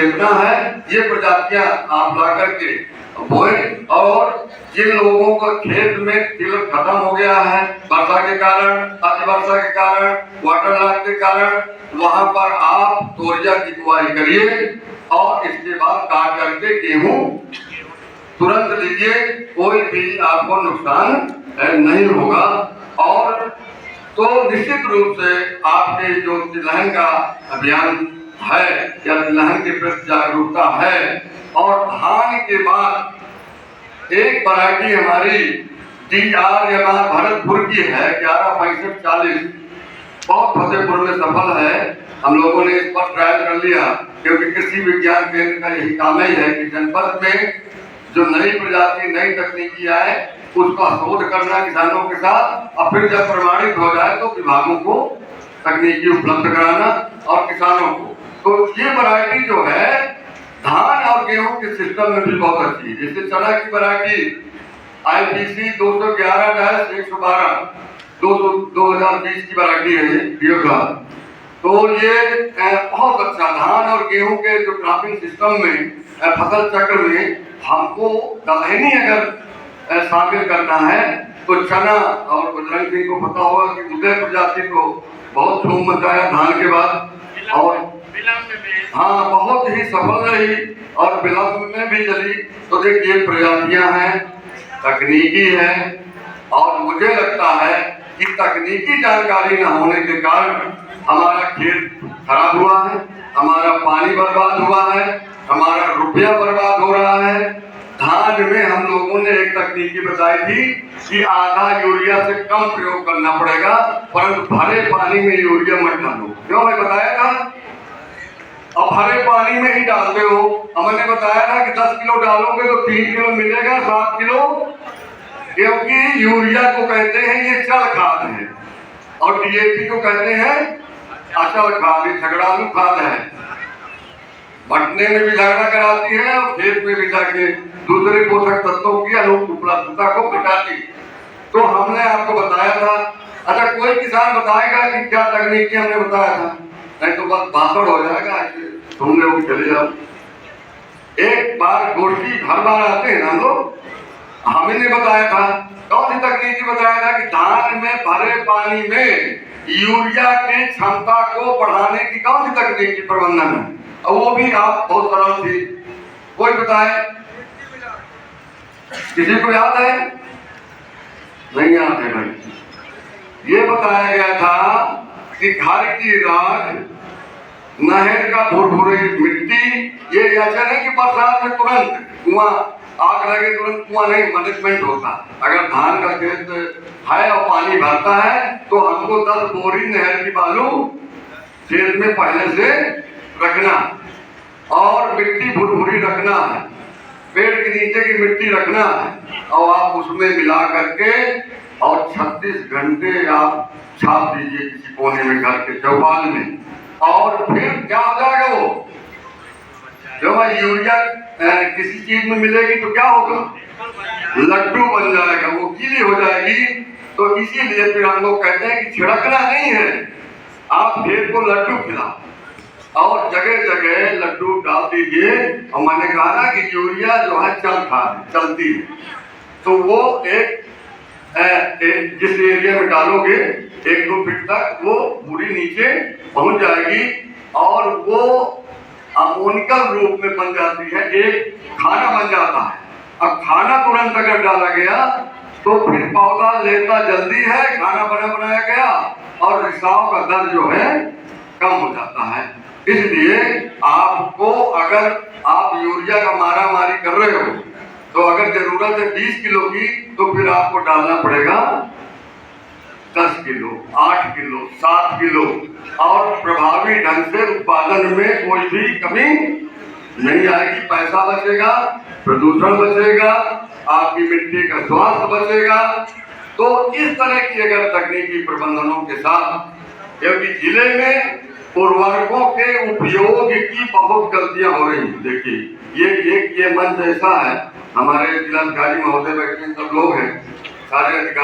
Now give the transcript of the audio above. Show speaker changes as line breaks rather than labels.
चेतना है, ये प्रजातियां आप ला करके बोए। और जिन लोगों को खेत में तिल खत्म हो गया है वर्षा के कारण, अति वर्षा के कारण, वाटर लॉग के कारण, वहां पर आप तोरिया की बुआई करिए और इसके बाद काट करके गेहूं तुरंत लीजिए, कोई भी आपको नुकसान नहीं होगा। और तो निश्चित रूप से आपके जो तिलहन का अभियान है या तिलहन के प्रति जागरूकता है। और धान के बाद एक वैरायटी हमारी DR या भरतपुर की है 116540, बहुत फतेहपुर में सफल है। हम लोगों ने इस पर ट्रायल कर लिया, क्योंकि कृषि विज्ञान केंद्र का यही काम ही है कि जनपद में जो नई प्रजाति नई तकनीकी आए उसका शोध करना किसानों के साथ, और फिर जब प्रमाणित हो जाए तो विभागों को तकनीकी उपलब्ध कराना और किसानों को। तो ये वैरायटी जो है धान और गेहूं के सिस्टम में भी बहुत अच्छी है। जैसे चना की वैरायटी IPC 211-112 2020 की वैरायटी है। तो ये बहुत अच्छा धान और गेहूं के जो क्रॉपिंग सिस्टम में फसल चक्र में हमको दलहनी अगर शामिल करना है तो चना, और बजरंग सिंह को पता होगा कि उदय प्रजाति को बहुत धूम मचाया धान के बाद, और हाँ बहुत ही सफल रही और विलंब में भी चली। तो देखिए प्रजातियां हैं, तकनीकी है, और मुझे लगता है कि तकनीकी जानकारी न होने के कारण हमारा खेत खराब हुआ है, हमारा पानी बर्बाद हुआ है, हमारा रुपया बर्बाद हो रहा है। धान में हम लोगों ने एक तकनीकी बताई थी कि आधा यूरिया से कम प्रयोग करना पड़ेगा, परंतु भरे पानी में यूरिया मत डालो। क्यों मैं बताया था? अब भरे पानी में ही डालते हो। हमने बताया था कि 10 किलो डालोगे तो 3 किलो मिलेगा, 7 किलो, क्योंकि यूरिया को कहते हैं ये चल खाद है और DAP को कहते हैं अचल खाद, झगड़ालू खाद है। बंटने में भी झगड़ा कराती है और खेत में भी जाके दूसरे पोषक तत्वों की अनुपलब्धता को घटाती। तो हमने आपको बताया था। अच्छा, कोई किसान बताएगा कि क्या तकनीकी हमने बताया था? नहीं तो बस भाषण हो जाएगा, सुनने को चले जाओ। एक बार गोष्ठी हर बार आते हैं हम लोग, हमने बताया था। कौन सी तकनीकी बताया था कि धान में भरे पानी में यूरिया की क्षमता को बढ़ाने की कौन सी तकनीकी प्रबंधन है, और वो भी आप बहुत सरल थी। कोई बताए? किसी को याद है? नहीं याद है भाई। ये बताया गया था कि घर की राख, नहर का भुरभुरी मिट्टी, ये ऐसा नहीं कि बरसात में तुरंत कुआं आग लगे तुरंत कुआं नहीं मैनेजमेंट होता। अगर धान का खेत है और पानी भरता है तो हमको 10 बोरी नहर की बालू खेत में पहले से रखना, और मिट्टी भुरभुरी रखना है, पेड़ के नीचे की मिट्टी रखना है, और आप उसमें मिला करके और 36 घंटे आप छाप दीजिए किसी कोने में घर के चौपाल में। और फिर क्या हो जाएगा वो, जब यूरिया किसी चीज में मिलेगी तो क्या होगा, लड्डू बन जाएगा, वो गीली हो जाएगी। तो इसीलिए फिर हम लोग कहते हैं कि छिड़कना नहीं है, आप खेत को लड्डू खिलाओ और जगह जगह लड्डू डाल दीजिए। और मैंने कहा ना कि यूरिया जो है चल खाद चलती है, तो वो एक जिस एरिया में डालोगे 1-2 फीट तक वो पूरी नीचे पहुंच जाएगी और वो अमोनिकल रूप में बन जाती है, एक खाना बन जाता है। अब खाना तुरंत अगर डाला गया तो फिर पौधा लेता जल्दी है, खाना बनाया गया, और रिसाव का दर जो है कम हो जाता है। इसलिए आपको, अगर आप यूरिया का मारामारी कर रहे हो तो अगर जरूरत है 20 किलो की, तो फिर आपको डालना पड़ेगा 10 किलो, 8 किलो, 7 किलो, और प्रभावी ढंग से उत्पादन में कोई भी कमी नहीं आएगी। पैसा बचेगा, प्रदूषण बचेगा, आपकी मिट्टी का स्वास्थ्य बचेगा। तो इस तरह की अगर तकनीकी प्रबंधनों के साथ, क्योंकि जिले में उर्वरकों के उपयोग की बहुत गलतियां हो रही। देखिए ये मंच ऐसा है, हमारे जिलाधिकारी महोदय बैठे सब लोग हैं, सारे अधिकारी